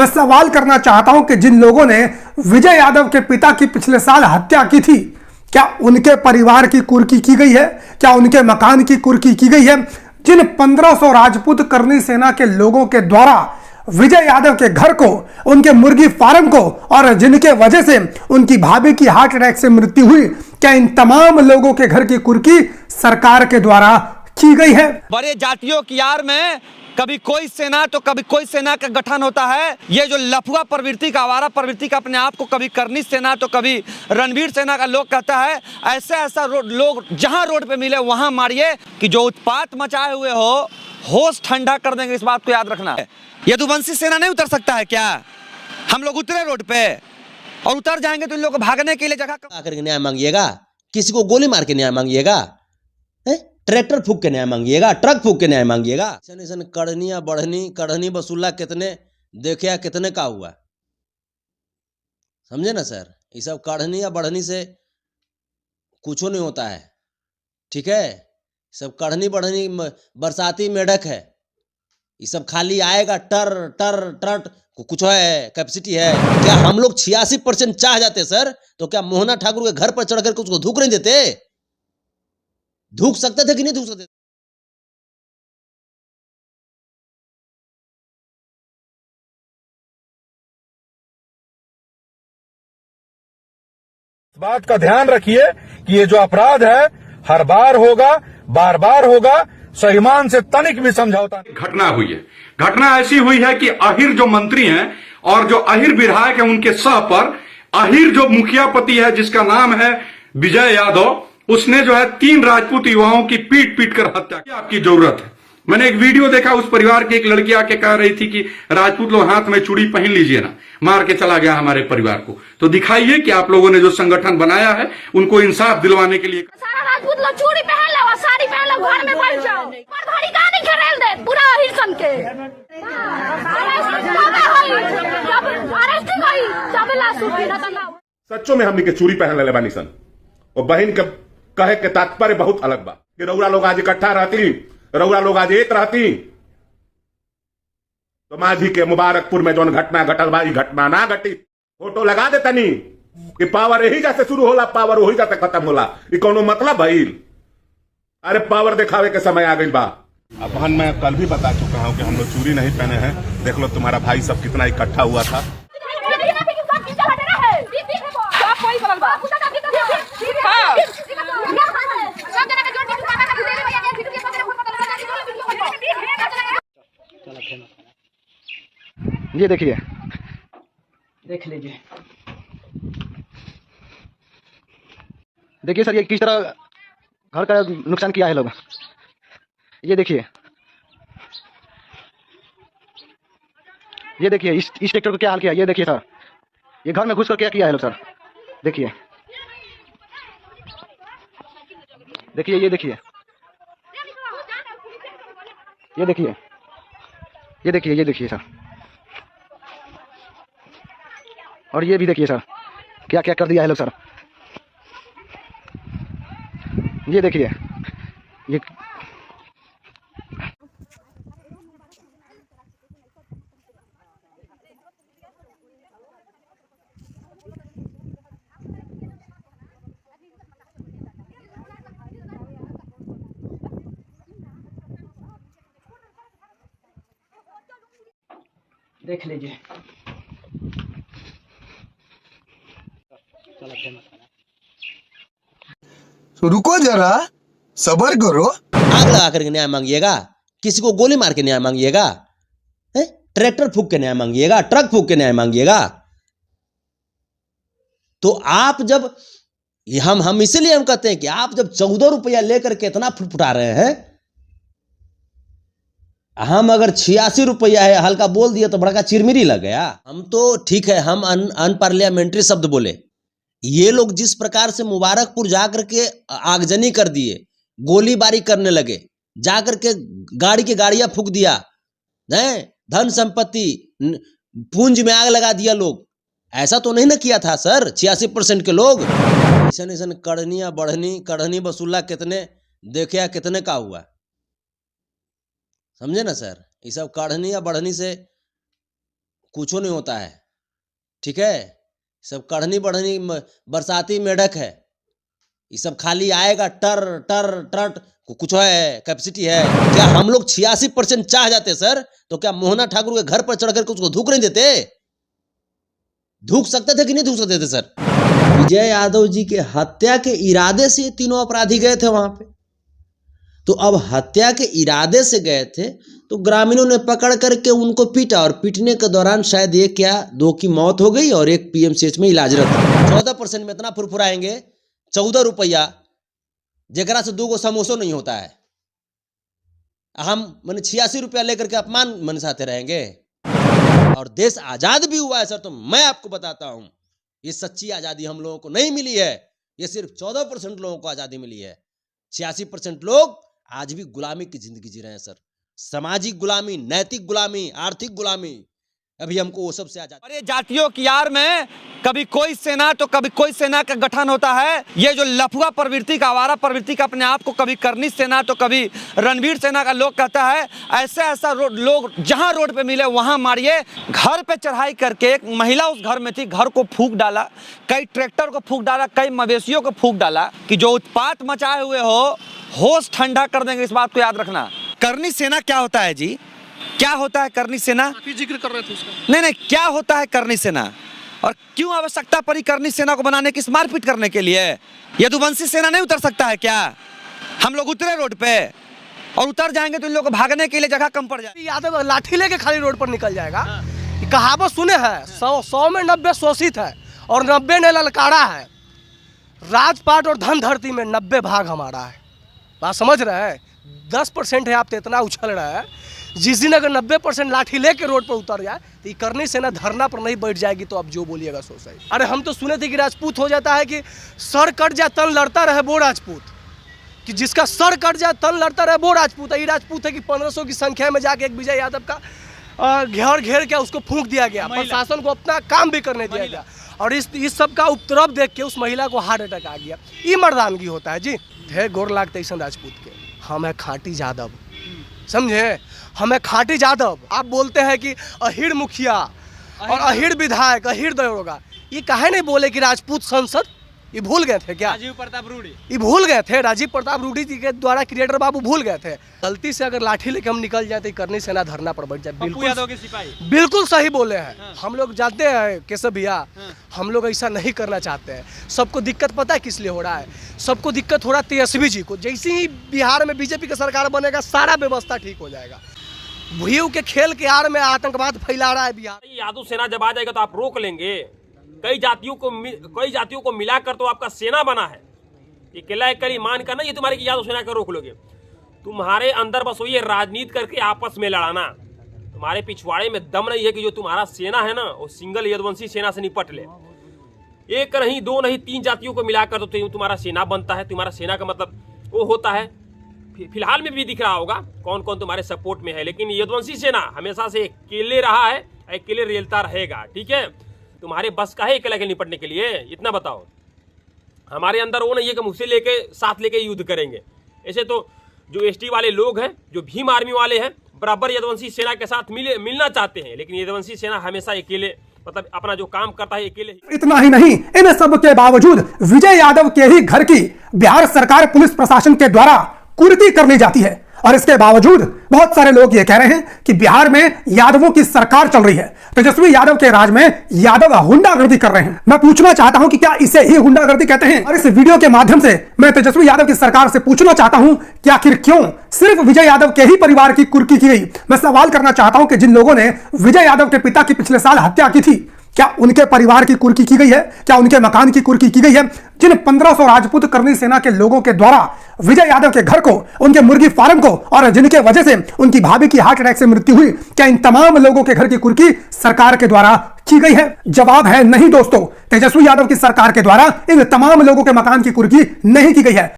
मैं सवाल करना चाहता हूं कि जिन लोगों ने विजय यादव के पिता की पिछले साल हत्या की थी, क्या उनके परिवार की कुर्की की गई है? क्या उनके मकान की कुर्की की गई है? जिन 1500 राजपूत करनी सेना के लोगों के द्वारा विजय यादव के घर को, उनके मुर्गी फार्म को, और जिनके वजह से उनकी भाभी की हार्ट अटैक से मृत्यु हुई, क्या इन तमाम लोगों के घर की कुर्की सरकार के द्वारा की गई है? बड़े जातियों की यार में कभी कोई सेना तो कभी कोई सेना का गठन होता है। ये जो लफुआ प्रवृत्ति का, आवारा प्रवृत्ति का, अपने आप को कभी करनी सेना तो कभी रणवीर सेना का लोग कहता है। ऐसा लोग जहां रोड पे मिले वहां मारिए कि जो उत्पात मचाए हुए हो होश ठंडा कर देंगे, इस बात को याद रखना है। यदुवंशी सेना नहीं उतर सकता है क्या? हम लोग उतरे रोड पे और उतर जाएंगे तो इन लोगों को भागने के लिए जगह आकर के न्याय मांगिएगा, किसी को गोली मार के न्याय मांगिएगा, ट्रैक्टर फूक के न्याय मांगिएगा, ट्रक फूक के न्याय मांगिएगा। ऐसा कढ़निया बढ़नी कढ़नी वसूला कितने देखिया कितने का हुआ, समझे ना सर। ये सब कढ़नी या बढ़नी से कुछ नहीं होता है, ठीक है। सब कढ़नी बढ़नी बरसाती मेढक है, ये सब खाली आएगा टर टर टर, कुछ है कैपेसिटी है क्या? हम लोग 86% चाह जाते सर, तो क्या मोहना ठाकुर के घर पर चढ़ करके उसको धूक नहीं देते? धूक सकते थे कि नहीं धूक सकते? इस बात का ध्यान रखिए कि ये जो अपराध है हर बार होगा, बार बार होगा, स्वाभिमान से तनिक भी समझौता नहीं। घटना हुई है। घटना ऐसी हुई है कि अहिर जो मंत्री हैं और जो अहिर विधायक है, उनके सह पर अहिर जो मुखियापति है जिसका नाम है विजय यादव, उसने जो है 3 राजपूत युवाओं की पीट पीट कर हत्या की। आपकी जरूरत है। मैंने एक वीडियो देखा, उस परिवार की एक लड़की आके कह रही थी कि राजपूत लोग हाथ में चूड़ी पहन लीजिए ना, मार के चला गया हमारे परिवार को। तो दिखाइए कि आप लोगों ने जो संगठन बनाया है उनको इंसाफ दिलवाने के लिए। सारा राजपूत लोग चूड़ी पहन लो, साड़ी पहन लो, घर में बैठ जाओ, पर भारी गाड़ी खरीद दे पूरा अहिर सन के। सच्चों में हमनी के चूड़ी पहन ले बानी सन, और बहन के कहे के तात्पर्य बहुत अलग बा कि रउरा लोग आज इकट्ठा रहती, रउरा लोग आज एक रहती तो माझी के मुबारकपुर में जौन घटना घटल बा, घटना ना घटी। फोटो लगा दे तनी कि पावर यही जैसे शुरू होला, पावर वही जाते खत्म होला। ये कोनो मतलब भइल? अरे पावर दिखावे के समय आ गई बा। अब बहन मैं कल भी बता चुका हूं कि हम लोग चूड़ी नहीं पहने हैं। देख लो तुम्हारा भाई सब कितना इकट्ठा हुआ था। ये देखिए, देख लीजिए, देखिए सर ये किस तरह घर का नुकसान किया है लोग। ये देखिए, ये देखिए इस ट्रैक्टर को क्या हाल किया। ये देखिए सर, ये घर में घुस कर क्या किया है लोग सर। देखिए देखिए, ये देखिए, ये देखिए, ये देखिए, ये देखिए सर, और ये भी देखिए सर क्या क्या कर दिया है लोग सर। ये देखिए, ये देख लीजिए। तो रुको जरा, सबर करो। आग लगा करके न्याय मांगिएगा, किसी को गोली मार के न्याय मांगिएगा, ट्रैक्टर फूक के न्याय मांगिएगा, ट्रक फूक के न्याय मांगिएगा। तो आप जब हम इसीलिए हम कहते हैं कि आप जब 14 रुपया लेकर के इतना फुटफुटा रहे हैं, हम अगर 86 रुपया है हल्का बोल दिया तो बड़का चिरमिरी लग गया। हम तो ठीक है, हम अनपार्लियामेंट्री शब्द बोले। ये लोग जिस प्रकार से मुबारकपुर जाकर के आगजनी कर दिए, गोलीबारी करने लगे, जाकर के गाड़ी के गाड़ियां फूक दिया, धन संपत्ति पूंज में आग लगा दिया लोग। ऐसा तो नहीं ना किया था सर 86% के लोग। ऐसा कढ़निया बढ़नी कढ़नी वसूला कितने देखिया कितने का हुआ, समझे ना सर। ये सब कढ़नी या बढ़नी से कुछ नहीं होता है, ठीक है। सब कढ़नी बढ़नी बरसाती मेढक है, ये सब खाली आएगा टर टर टर, कुछ है कैपेसिटी है क्या? हम लोग 86% चाह जाते सर, तो क्या मोहना ठाकुर के घर पर चढ़ करके उसको धूक नहीं देते? धूक सकते थे कि नहीं धूक सकते थे सर? विजय यादव जी के हत्या के इरादे से ये तीनों अपराधी गए थे वहां पे, तो अब हत्या के इरादे से गए थे तो ग्रामीणों ने पकड़ करके उनको पीटा, और पीटने के दौरान शायद एक या दो की मौत हो गई और एक पीएमसीएच में इलाजरत। 14% में इतना फुरफुराएंगे, 14 रुपया, जेकरा से 2 गो समोसो नहीं होता है। हम मैंने 86 रुपया लेकर के अपमान मन साथे रहेंगे? और देश आजाद भी हुआ है सर, तो मैं आपको बताता हूं ये सच्ची आजादी हम लोगों को नहीं मिली है, ये सिर्फ 14% लोगों को आजादी मिली है। 86% लोग आज भी गुलामी की जिंदगी जी रहे हैं सर, सामाजिक गुलामी, नैतिक गुलामी, आर्थिक गुलामी। अभी हमको वो सबसे आजाद। और ये जातियों की यार में कभी कोई सेना तो कभी कोई सेना का गठन होता है। ये जो लफुआ प्रवृत्ति का, आवारा प्रवृत्ति का, अपने आप को कभी करनी सेना तो कभी रणवीर सेना का लोग कहता है, ऐसा लोग जहां रोड पे मिले वहां मारिए। घर पे चढ़ाई करके एक महिला उस घर में थी, घर को फूंक डाला, कई ट्रैक्टर को फूंक डाला, कई मवेशियों को फूंक डाला। कि जो उत्पात मचाए हुए हो, होश ठंडा कर देंगे, इस बात को याद रखना। करनी सेना क्या होता है जी? क्या होता है करनी सेना? जिक्र कर रहे थे उसका। नहीं, क्या होता है करनी सेना और क्यों आवश्यकता पड़ी करनी सेना को बनाने की? मारपीट करने के लिए? यदुवंशी सेना नहीं उतर सकता है क्या? हम लोग उतरे रोड पे और उतर जाएंगे तो इन लोगों को भागने के लिए जगह कम पड़ जाएगी। यादव लाठी लेके खाली रोड पर निकल जाएगा। कहावत सुने हैं, 100 में 90 शोषित है और 90 ने ललकारा है। राजपाट और धन धरती में 90 भाग हमारा है। बात समझ रहे हैं? 10% है, आप तो इतना उछल रहे हैं। जिस दिन अगर 90% लाठी लेके रोड पर उतर जाए तो ये करनी सेना धरना पर नहीं बैठ जाएगी, तो आप जो बोलिएगा सो सही। अरे हम तो सुने थे कि राजपूत हो जाता है कि सर कट जाए तन लड़ता रहे वो राजपूत, कि जिसका सर कट जाए तन लड़ता रहे वो राजपूत है। ये राजपूत है कि 1500 की संख्या में जाके एक विजय यादव का घेर के उसको फूंक दिया गया, प्रशासन को अपना काम भी करने दिया गया, और इस सब का उपद्रव देख के उस महिला को हार्ट अटैक आ गया। ये मर्दानगी होता है जी। ढेर गोर लागते ऐसा राजपूत के। हम है खाटी यादव, समझे? हमें खाटी यादव। आप बोलते हैं कि अहिर मुखिया और अहिर विधायक, अहिर दरोगा, ये काहे नहीं बोले कि राजपूत संसद? ये भूल गए थे क्या? राजीव प्रताप रूडी ये भूल गए थे, राजीव प्रताप रूडी जी के द्वारा क्रिएटर बाबू भूल गए थे। गलती से अगर लाठी लेके हम निकल जाए तो करनी सेना धरना पर बैठ जाए। बिल्कुल सही बोले हैं। हम लोग जानते हैं केशव भैया, हम लोग ऐसा नहीं करना चाहते हैं। सबको दिक्कत पता है किस लिए हो रहा है? सबको दिक्कत हो रहा है तेजस्वी जी को। जैसे ही बिहार में बीजेपी का सरकार बनेगा, सारा व्यवस्था ठीक हो जाएगा। भूयू के खेल के आड़ में आतंकवाद फैला रहा है बिहार। यादव सेना जब आ जाएगा तो आप रोक लेंगे। कई जातियों को मिलाकर तो आपका सेना बना है। ये किला एक कली मान कर ना ये तुम्हारी यादव सेना का रोक लोगे। तुम्हारे अंदर बस वही राजनीति करके आपस में लड़ाना। तुम्हारे पिछवाड़े में दम नहीं है कि जो तुम्हारा सेना है ना वो सिंगल यदुवंशी सेना से निपट ले। एक नहीं, दो नहीं, 3 जातियों को मिलाकर तो तुम्हारा सेना बनता है। तुम्हारा सेना का मतलब वो होता है। फिलहाल में भी दिख रहा होगा कौन कौन तुम्हारे सपोर्ट में है, लेकिन यदुवंशी सेना हमेशा से अकेले रहा है, अकेले रेलता रहेगा। ठीक है, तुम्हारे बस का है अकेला के निपटने के लिए? इतना बताओ। हमारे अंदर वो नहीं है कि मुझसे लेके साथ लेके युद्ध करेंगे। ऐसे तो जो एसटी वाले लोग हैं, जो भीम आर्मी वाले हैं, बराबर यदुवंशी सेना के साथ मिलना चाहते हैं, लेकिन यदुवंशी सेना हमेशा अकेले, मतलब अपना जो काम करता है अकेले। इतना ही नहीं, इन सब के बावजूद विजय यादव के ही घर की बिहार सरकार पुलिस प्रशासन के द्वारा कुर्की कर ली जाती है। और इसके बावजूद बहुत सारे लोग ये कह रहे हैं कि बिहार में यादवों की सरकार चल रही है, तेजस्वी यादव के राज में यादव हुंडागर्दी कर रहे हैं। मैं पूछना चाहता हूं कि क्या इसे ही हुंडागर्दी कहते हैं? और इस वीडियो के माध्यम से मैं तेजस्वी यादव की सरकार से पूछना चाहता हूं कि आखिर क्यों सिर्फ विजय यादव के ही परिवार की कुर्की की गई? मैं सवाल करना चाहता हूं कि जिन लोगों ने विजय यादव के पिता की पिछले साल हत्या की थी, क्या उनके परिवार की कुर्की की गई है? क्या उनके मकान की कुर्की की गई है? जिन 1500 राजपूत करनी सेना के लोगों के द्वारा विजय यादव के घर को, उनके मुर्गी फार्म को, और जिनके वजह से उनकी भाभी की हार्ट अटैक से मृत्यु हुई, क्या इन तमाम लोगों के घर की कुर्की सरकार के द्वारा की गई है? जवाब है नहीं दोस्तों। तेजस्वी यादव की सरकार के द्वारा इन तमाम लोगों के मकान की कुर्की नहीं की गई है।